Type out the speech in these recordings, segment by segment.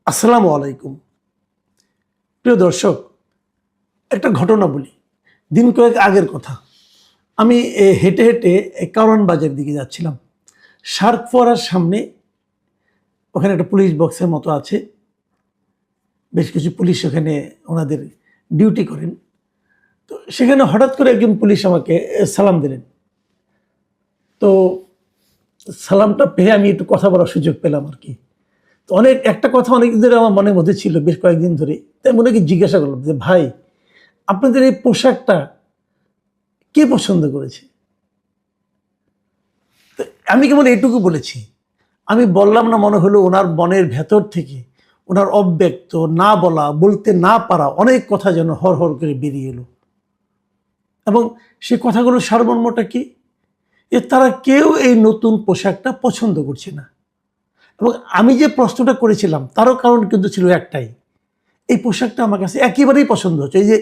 আসসালামু আলাইকুম। প্রিয় দর্শক, একটা ঘটনা বলি। দিন কয়েক আগের কথা। আমি হেঁটে হেঁটে কারওয়ান বাজার দিকে যাচ্ছিলাম। শার্ক ফোয়ারার সামনে ওখানে একটা পুলিশ বক্সের মতো আছে। বেশ কিছু পুলিশ ওখানে ওনাদের ডিউটি করেন। তো সেখানে হঠাৎ করে একজন পুলিশ আমাকে সালাম দিলেন। তো সালামটা পেয়ে আমি একটু কথা বলার সুযোগ পেলাম আর কি। তো একটা কথা অনেকদিন ধরে আমার মনের মধ্যে ছিল, বেশ কয়েকদিন ধরে। তাই মনে কি জিজ্ঞাসা করলাম যে, ভাই, আপনাদের এই পোশাকটা কে পছন্দ করেছে? তো আমি কেবল এইটুকু বলেছি। আমি বললাম না, মনে হলো ওনার মনের ভেতর থেকে ওনার অব্যক্ত, না বলা, বলতে না পারা অনেক কথা যেন হর হর করে বেরিয়ে এলো। এবং সে কথাগুলোর সারমর্মটা কি? যে তারা কেউ এই নতুন পোশাকটা পছন্দ করছে না। এবং আমি যে প্রশ্নটা করেছিলাম তারও কারণ কিন্তু ছিল একটাই, এই পোশাকটা আমার কাছে একেবারেই পছন্দ হচ্ছে। এই যে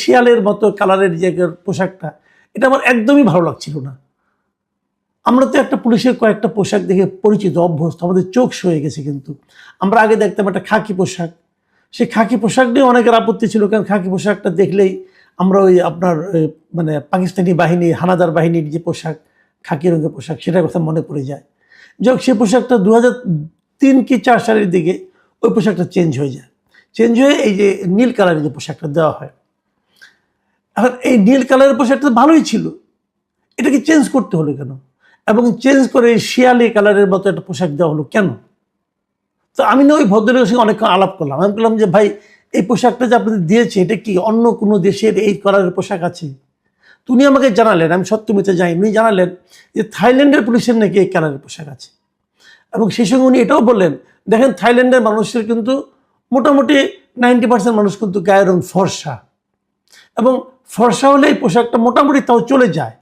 শিয়ালের মতো কালারের যে পোশাকটা, এটা আমার একদমই ভালো লাগছিল না। আমরা তো একটা পুলিশের কয়েকটা পোশাক দেখে পরিচিত, অভ্যস্ত, আমাদের চোখ সয়ে গেছে। কিন্তু আমরা আগে দেখতাম একটা খাকি পোশাক। সেই খাকি পোশাক নিয়ে অনেকের আপত্তি ছিল, কারণ খাকি পোশাকটা দেখলেই আমরা ওই আপনার মানে পাকিস্তানি বাহিনী, হানাদার বাহিনীর যে পোশাক, খাকি রঙের পোশাক, সেটার কথা মনে পড়ে যায়। যাই হোক, সেই পোশাকটা 2003 কি 4 সালের দিকে ওই পোশাকটা চেঞ্জ হয়ে যায়। চেঞ্জ হয়ে এই যে নীল কালারের যে পোশাকটা দেওয়া হয়। এখন এই নীল কালারের পোশাকটা ভালোই ছিল, এটাকে চেঞ্জ করতে হলো কেন? এবং চেঞ্জ করে শিয়ালি কালারের মতো একটা পোশাক দেওয়া হলো কেন? তো আমি না ওই ভদ্রলোকের সঙ্গে অনেকক্ষণ আলাপ করলাম। আমি বললাম যে, ভাই, এই পোশাকটা যে আপনাদের দিয়েছে, এটা কি অন্য কোনো দেশের এই কালারের পোশাক আছে? উনি আমাকে জানালেন, আমি সত্য মিথ্যা জানি, উনি জানালেন যে থাইল্যান্ডের পুলিশের নাকি এই কালারের পোশাক আছে। এবং সেই সঙ্গে উনি এটাও বললেন, দেখেন, থাইল্যান্ডের মানুষের কিন্তু মোটামুটি 90% মানুষ কিন্তু গায়ের রং ফর্সা, এবং ফর্সা হলে এই পোশাকটা মোটামুটি তাও চলে যায়।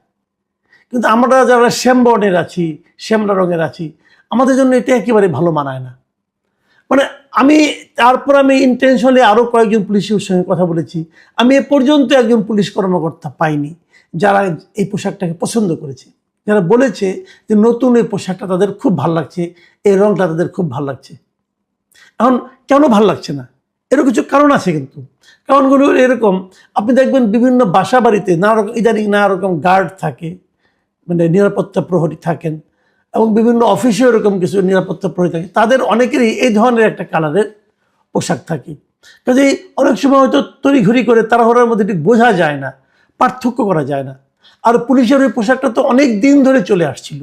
কিন্তু আমরা যারা শ্যাম বর্ণের আছি, শ্যামলা রঙের আছি, আমাদের জন্য এটা একেবারে ভালো মানায় না। মানে তারপর আমি ইন্টেনশনালি আরও কয়েকজন পুলিশের সঙ্গে কথা বলেছি। আমি এ পর্যন্ত একজন পুলিশ কর্মকর্তা পাইনি যারা এই পোশাকটাকে পছন্দ করেছে, যারা বলেছে যে নতুন এই পোশাকটা তাদের খুব ভালো লাগছে, এই রঙটা তাদের খুব ভালো লাগছে। এখন কেন ভালো লাগছে না, এরও কিছু কারণ আছে। কিন্তু কারণগুলো এরকম, আপনি দেখবেন বিভিন্ন বাসা বাড়িতে ইদানিং নানা রকম গার্ড থাকে, মানে নিরাপত্তা প্রহরী থাকেন, এবং বিভিন্ন অফিসে এরকম কিছু নিরাপত্তা প্রহরী থাকে। তাদের অনেকেরই এই ধরনের একটা কালারের পোশাক থাকে। কাজেই অনেক সময় হয়তো তড়িঘড়ি করে তাড়াহুড়োর মধ্যে ঠিক বোঝা যায় না, পার্থক্য করা যায় না। আর পুলিশের ওই পোশাকটা তো অনেক দিন ধরে চলে আসছিল,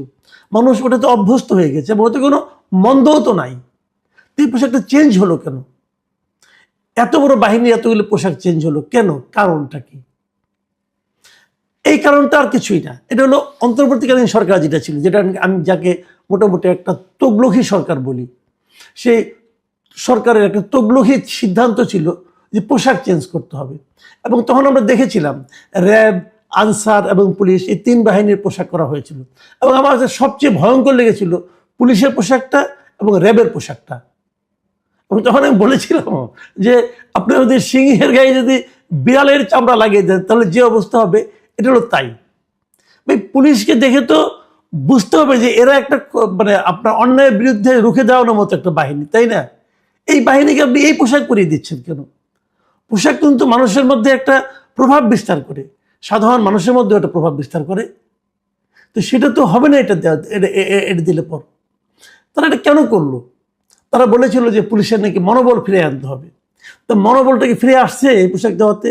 মানুষ ওটা তো অভ্যস্ত হয়ে গেছে, এবং ওতে কোনো মন্দও তো নাই। তো এই পোশাকটা চেঞ্জ হলো কেন? এত বড় বাহিনী এতগুলো পোশাক চেঞ্জ হলো কেন? কারণটা কি? এই কারণটা আর কিছুই না, এটা হলো অন্তর্বর্তীকালীন সরকার যেটা ছিল, যেটা আমি যাকে মোটামুটি একটা তগলখি সরকার বলি, সেই সরকারের একটা তগলখি সিদ্ধান্ত ছিল যে পোশাক চেঞ্জ করতে হবে। এবং তখন আমরা দেখেছিলাম র্যাব, আনসার এবং পুলিশ, এই 3 বাহিনীর পোশাক করা হয়েছিল। এবং আমার কাছে সবচেয়ে ভয়ঙ্কর লেগেছিল পুলিশের পোশাকটা এবং র্যাবের পোশাকটা। এবং তখন আমি বলেছিলাম যে, আপনি যদি সিংহের গায়ে যদি বিড়ালের চামড়া লাগিয়ে দেন তাহলে যে অবস্থা হবে, এটা হলো তাই। ভাই, পুলিশকে দেখে তো বুঝতে হবে যে এরা একটা মানে আপনার অন্যায়ের বিরুদ্ধে রুখে দেওয়ানোর মতো একটা বাহিনী, তাই না? এই বাহিনীকে আপনি এই পোশাক পরিয়ে দিচ্ছেন কেন? পোশাক কিন্তু মানুষের মধ্যে একটা প্রভাব বিস্তার করে, সাধারণ মানুষের মধ্যে একটা প্রভাব বিস্তার করে। তো সেটা তো হবে না এটা এটা দিলে পর। তারা এটা কেন করলো? তারা বলেছিল যে পুলিশের নাকি মনোবল ফিরে আনতে হবে। তো মনোবলটা কি ফিরে আসছে এই পোশাক দেওয়াতে?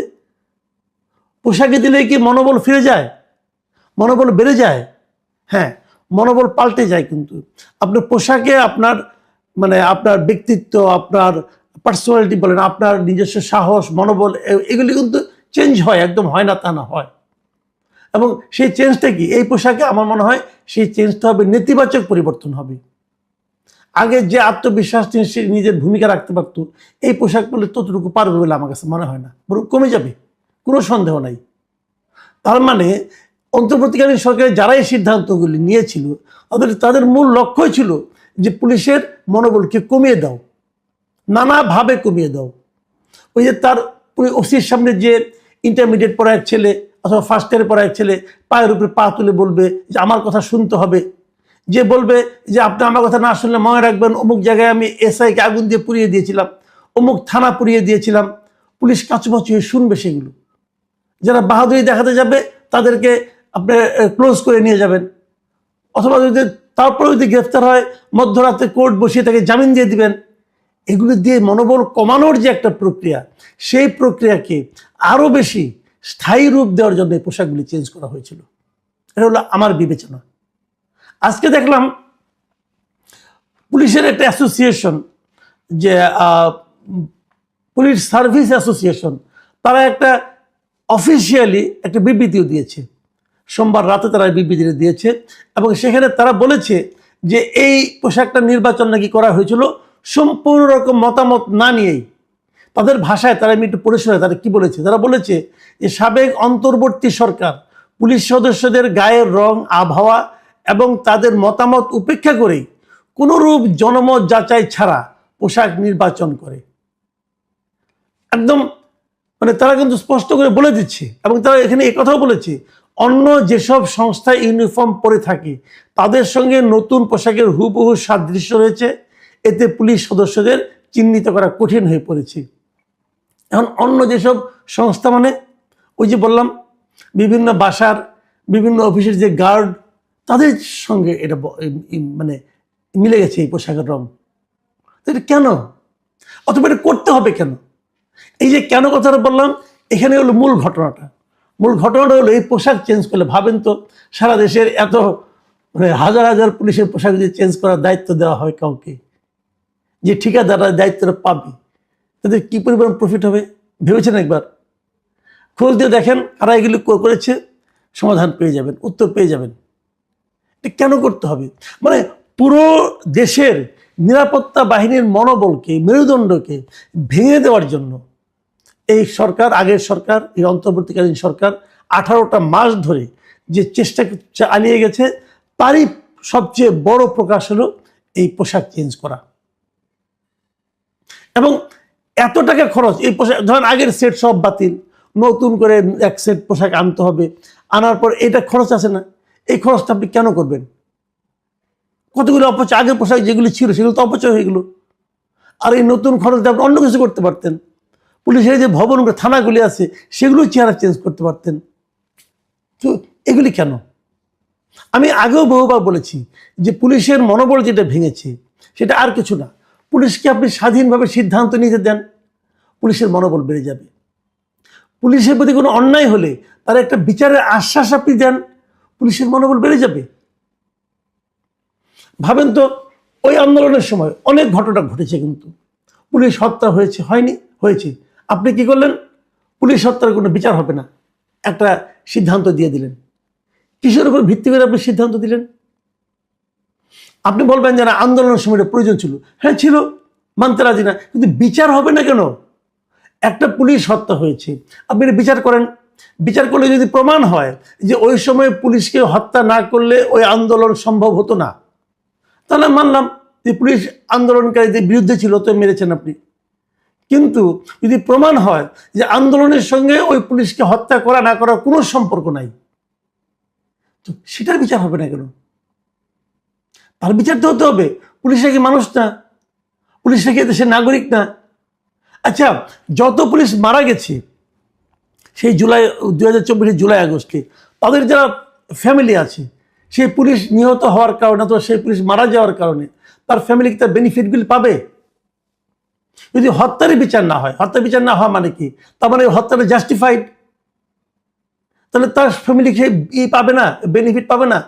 পোশাকে দিলে কি মনোবল ফিরে যায়? মনোবল বেড়ে যায়? হ্যাঁ, মনোবল পাল্টে যায়। কিন্তু আপনার পোশাকে আপনার মানে আপনার ব্যক্তিত্ব, আপনার পার্সোনালিটি বলেন, আপনার নিজস্ব সাহস, মনোবল, এগুলি কিন্তু চেঞ্জ হয়, একদম হয় না তা না, হয়। এবং সেই চেঞ্জটা কি এই পোশাকে? আমার মনে হয় সেই চেঞ্জটা হবে নেতিবাচক পরিবর্তন হবে। আগে যে আত্মবিশ্বাস নিয়ে সে নিজের ভূমিকা রাখতে পারত, এই পোশাক পরলে ততটুকু পারবে বলে আমার কাছে মনে হয় না, বরং কমে যাবে, কোনো সন্দেহ নাই। তার মানে অন্তর্বর্তীকালীন সরকারের যারা এই সিদ্ধান্তগুলি নিয়েছিল, তাদের মূল লক্ষ্যই ছিল যে পুলিশের মনোবলকে কমিয়ে দাও, নানাভাবে কমিয়ে দাও। ওই যে তার ওসির সামনে যে ইন্টারমিডিয়েট পড়া এক ছেলে অথবা ফার্স্ট ইয়ারে পড়া এক ছেলে পায়ের উপরে পা তুলে বলবে যে আমার কথা শুনতে হবে, যে বলবে যে আপনি আমার কথা না শুনলে মনে রাখবেন অমুক জায়গায় আমি এসআইকে আগুন দিয়ে পুড়িয়ে দিয়েছিলাম, অমুক থানা পুড়িয়ে দিয়েছিলাম। পুলিশ কাছুমাছু হয়ে শুনবে সেগুলো। যারা বাহাদুরি দেখাতে যাবে তাদেরকে আপনি ক্লোজ করে নিয়ে যাবেন, অথবা যদি তারপরে যদি গ্রেফতার হয় মধ্যরাতে কোর্ট বসিয়ে তাকে জামিন দিয়ে দিবেন। এগুলো দিয়ে মনোবল কমানোর যে একটা প্রক্রিয়া, সেই প্রক্রিয়াকে আরো বেশি স্থায়ী রূপ দেওয়ার জন্য এই পোশাকগুলি চেঞ্জ করা হয়েছিল। এটা হলো আমার বিবেচনা। আজকে দেখলাম পুলিশের একটা অ্যাসোসিয়েশন, যে পুলিশ সার্ভিস অ্যাসোসিয়েশন, তারা একটা অফিসিয়ালি একটা বিবৃতিও দিয়েছে। সোমবার রাতে তারা বিবৃতিটা দিয়েছে এবং সেখানে তারা বলেছে যে এই পোশাকটা নির্বাচন নাকি করা হয়েছিল সম্পূর্ণ রকম মতামত না নিয়েই। তাদের ভাষায় তারা, আমি একটু পড়ে শোনাই তারা কি বলেছে। তারা বলেছে যে সাবেক অন্তর্বর্তী সরকার পুলিশ সদস্যদের গায়ের রং, আবহাওয়া এবং তাদের মতামত উপেক্ষা করেই কোনোরূপ জনমত যাচাই ছাড়া পোশাক নির্বাচন করে। একদম মানে তারা কিন্তু স্পষ্ট করে বলে দিচ্ছে। এবং তারা এখানে একথাও বলেছে, অন্য যেসব সংস্থায় ইউনিফর্ম পরে থাকে তাদের সঙ্গে নতুন পোশাকের হুবহু সাদৃশ্য রয়েছে, এতে পুলিশ সদস্যদের চিহ্নিত করা কঠিন হয়ে পড়েছে। এখন অন্য যেসব সংস্থা মানে ওই যে বললাম বিভিন্ন বাসার বিভিন্ন অফিসের যে গার্ড, তাদের সঙ্গে এটা মানে মিলে গেছে এই পোশাকের রং। এটা কেন, অথবা এটা করতে হবে কেন? এই যে কেন কথাটা বললাম, এখানে হলো মূল ঘটনাটা। মূল ঘটনাটা হলো এই পোশাক চেঞ্জ করলে, ভাবেন তো সারা দেশের এত মানে হাজার হাজার পুলিশের পোশাক যদি চেঞ্জ করার দায়িত্ব দেওয়া হয় কাউকে, যে ঠিকাদাররা দায়িত্বটা পাবে, তাদের কি পরিমাণ প্রফিট হবে ভেবেছেন একবার? খোঁজ দিয়ে দেখেন কারা এগুলি করেছে, সমাধান পেয়ে যাবেন, উত্তর পেয়ে যাবেন। এটা কেন করতে হবে? মানে পুরো দেশের নিরাপত্তা বাহিনীর মনোবলকে, মেরুদণ্ডকে ভেঙে দেওয়ার জন্য এই সরকার, আগের সরকার, এই অন্তর্বর্তীকালীন সরকার 18টা মাস ধরে যে চেষ্টা চালিয়ে গেছে, তারই সবচেয়ে বড় প্রকাশ হলো এই পোশাক চেঞ্জ করা। এবং এত টাকা খরচ, এই পোশাক ধরেন আগের সেট সব বাতিল, নতুন করে এক সেট পোশাক আনতে হবে, আনার পর এটা খরচ আছে না, এই খরচটা আপনি কেন করবেন? কতগুলো অপচয়, আগের পোশাক যেগুলি ছিল সেগুলো তো অপচয় হয়ে গেল। আর এই নতুন খরচটা আপনি অন্য কিছু করতে পারতেন। পুলিশের যে ভবনগুলো, থানাগুলি আছে, সেগুলো চেহারা চেঞ্জ করতে পারতেন। তো এগুলি কেন? আমি আগেও বহুবার বলেছি যে পুলিশের মনোবল যেটা ভেঙেছে সেটা আর কিছু না। পুলিশকে আপনি স্বাধীনভাবে সিদ্ধান্ত নিতে দেন, পুলিশের মনোবল বেড়ে যাবে। পুলিশের প্রতি কোনো অন্যায় হলে তার একটা বিচারের আশ্বাস আপনি দেন, পুলিশের মনোবল বেড়ে যাবে। ভাবেন তো ওই আন্দোলনের সময় অনেক ঘটনা ঘটেছে, কিন্তু পুলিশ হত্যা হয়েছে, হয়নি? হয়েছে। আপনি কি করলেন? পুলিশ হত্যার কোনো বিচার হবে না, একটা সিদ্ধান্ত দিয়ে দিলেন। কিসের উপর ভিত্তি করে আপনি সিদ্ধান্ত দিলেন? আপনি বলবেন যে না, আন্দোলনের সময় প্রয়োজন ছিল। হ্যাঁ ছিল, মানতে রাজি না, কিন্তু বিচার হবে না কেন? একটা পুলিশ হত্যা হয়েছে, আপনি বিচার করেন। বিচার করলে যদি প্রমাণ হয় যে ওই সময় পুলিশকে হত্যা না করলে ওই আন্দোলন সম্ভব হতো না, তাহলে মানলাম যে পুলিশ আন্দোলনকারীদের বিরুদ্ধে ছিল, তো মেরেছেন আপনি। কিন্তু যদি প্রমাণ হয় যে আন্দোলনের সঙ্গে ওই পুলিশকে হত্যা করা না করার কোনো সম্পর্ক নাই, তো সেটার বিচার হবে না কেন? তার বিচার তো হতে হবে। পুলিশরা কি মানুষ না? পুলিশরা কি দেশের নাগরিক না? আচ্ছা, যত পুলিশ মারা গেছে সেই 2024 জুলাই আগস্টে, তাদের যারা ফ্যামিলি আছে, সেই পুলিশ নিহত হওয়ার কারণে, তো সেই পুলিশ মারা যাওয়ার কারণে তার ফ্যামিলি কি তার বেনিফিটগুলি পাবে? যদি হত্যারই বিচার না হয়, হত্যা বিচার না হওয়া মানে কি? তার মানে হত্যাটা জাস্টিফাইড, তাহলে তার ফ্যামিলি পাবে না, বেনিফিট পাবে না।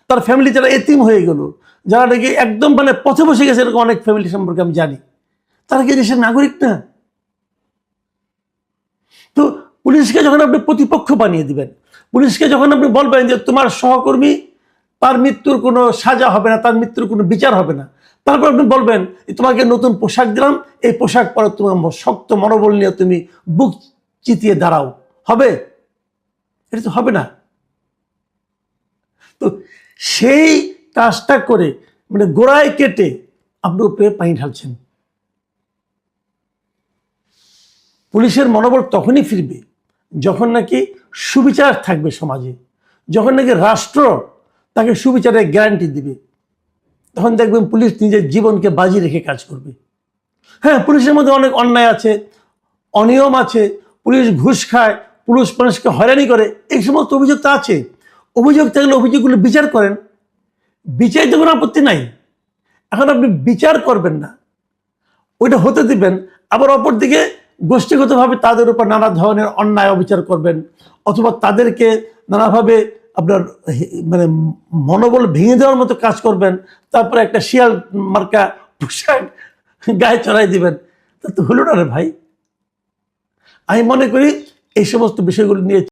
তার ফ্যামিলি যারা এতিম হয়ে গেল, যারা নাকি একদম মানে পথে বসে গেছে, এরকম অনেক ফ্যামিলি সম্পর্কে আমি জানি, তারা কি দেশের নাগরিক না? তো পুলিশকে যখন আপনি প্রতিপক্ষ বানিয়ে দিবেন, পুলিশকে যখন আপনি বলবেন যে তোমার সহকর্মী, তার মৃত্যুর কোনো সাজা হবে না, তার মৃত্যুর কোনো বিচার হবে না, তারপর আপনি বলবেন তোমাকে নতুন পোশাক দিলাম, এই পোশাক পরে তোমার শক্ত মনোবল নিয়ে তুমি বুক চিতিয়ে দাঁড়াও, হবে? এটা তো হবে না। তো সেই কাজটা করে মানে গোড়ায় কেটে আপনি উপরে পানি ঢালছেন। পুলিশের মনোবল তখনই ফিরবে যখন নাকি সুবিচার থাকবে সমাজে, যখন নাকি রাষ্ট্র তাকে সুবিচারের গ্যারান্টি দিবে। তখন দেখবেন পুলিশ নিজের জীবনকে বাজি রেখে কাজ করবে। হ্যাঁ, পুলিশের মধ্যে অনেক অন্যায় আছে, অনিয়ম আছে, পুলিশ ঘুষ খায়, পুলিশ মানুষকে হয়রানি করে, এই সমস্ত অভিযোগ তো আছে। অভিযোগ থাকলে অভিযোগগুলো বিচার করেন, বিচারিত কোনো আপত্তি নাই। এখন আপনি বিচার করবেন না, ওইটা হতে দিবেন, আবার অপরদিকে গোষ্ঠীগতভাবে তাদের উপর নানা ধরনের অন্যায় অবিচার করবেন, অথবা তাদেরকে নানাভাবে আপনার মানে মনোবল ভেঙে দেওয়ার মতো কাজ করবেন, তারপরে একটা শিয়াল মার্কা পোশাক গায়ে চড়াই দিবেন। তা তো হলো না রে ভাই। আমি মনে করি এই সমস্ত বিষয়গুলো নিয়ে